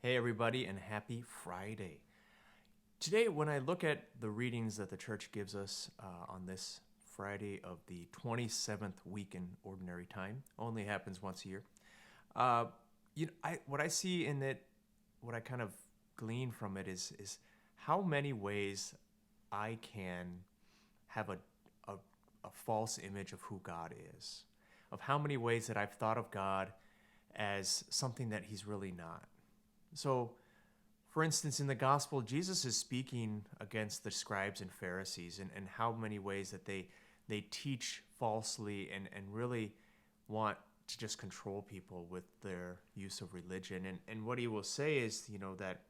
Hey, everybody, and happy Friday. Today, when I look at the readings that the church gives us on this Friday of the 27th week in Ordinary Time, only happens once a year, uh, what I see in it, what I kind of glean from it is how many ways I can have a, a false image of who God is, of how many ways that I've thought of God as something that he's really not. So, for instance, in the gospel, Jesus is speaking against the scribes and Pharisees and how many ways that they teach falsely and really want to just control people with their use of religion. And what he will say is, that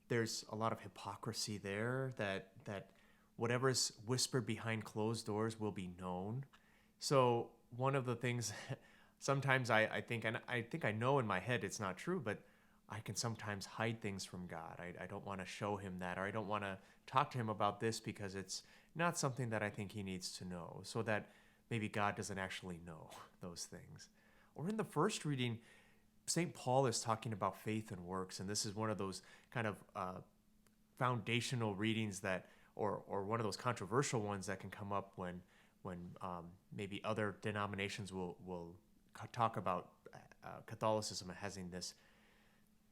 there's a lot of hypocrisy there, that whatever's whispered behind closed doors will be known. So one of the things sometimes I think, and I think I know in my head it's not true, but I can sometimes hide things from God. I don't want to show him that, or I don't want to talk to him about this because it's not something that I think he needs to know, so that maybe God doesn't actually know those things. Or in the first reading, St. Paul is talking about faith and works, and this is one of those kind of foundational readings that, or one of those controversial ones that can come up when maybe other denominations will talk about Catholicism having this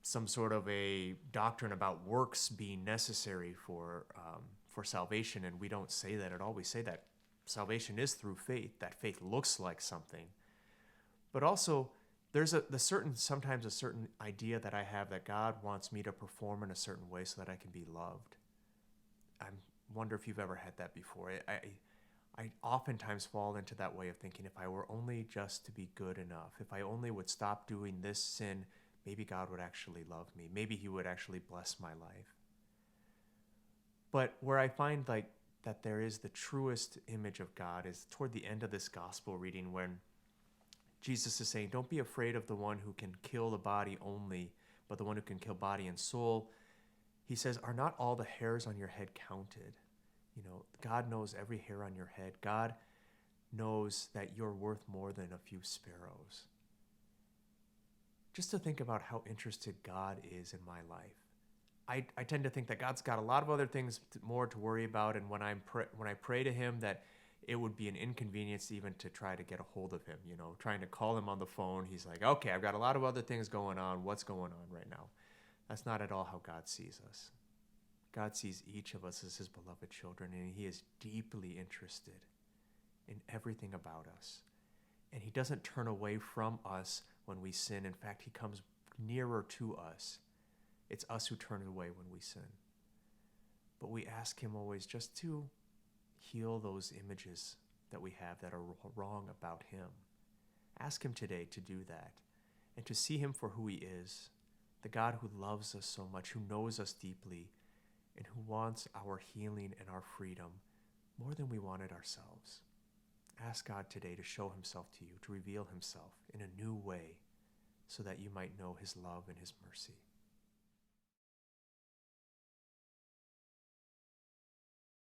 some sort of a doctrine about works being necessary for salvation, and we don't say that at all. We say that salvation is through faith. That faith looks like something, but also there's sometimes a certain idea that I have that God wants me to perform in a certain way so that I can be loved. I wonder if you've ever had that before. I oftentimes fall into that way of thinking, if I were only just to be good enough, if I only would stop doing this sin, maybe God would actually love me. Maybe he would actually bless my life. But where I find that there is the truest image of God is toward the end of this gospel reading, when Jesus is saying, don't be afraid of the one who can kill the body only, but the one who can kill body and soul. He says, are not all the hairs on your head counted? God knows every hair on your head. God knows that you're worth more than a few sparrows. Just to think about how interested God is in my life. I tend to think that God's got a lot of other things more to worry about, and when I pray to him, that it would be an inconvenience even to try to get a hold of him, trying to call him on the phone. He's like, okay, I've got a lot of other things going on. What's going on right now? That's not at all how God sees us. God sees each of us as his beloved children, and he is deeply interested in everything about us. And he doesn't turn away from us when we sin. In fact, he comes nearer to us. It's us who turn away when we sin. But we ask him always just to heal those images that we have that are wrong about him. Ask him today to do that and to see him for who he is, the God who loves us so much, who knows us deeply, and who wants our healing and our freedom more than we want it ourselves. Ask God today to show himself to you, to reveal himself in a new way so that you might know his love and his mercy.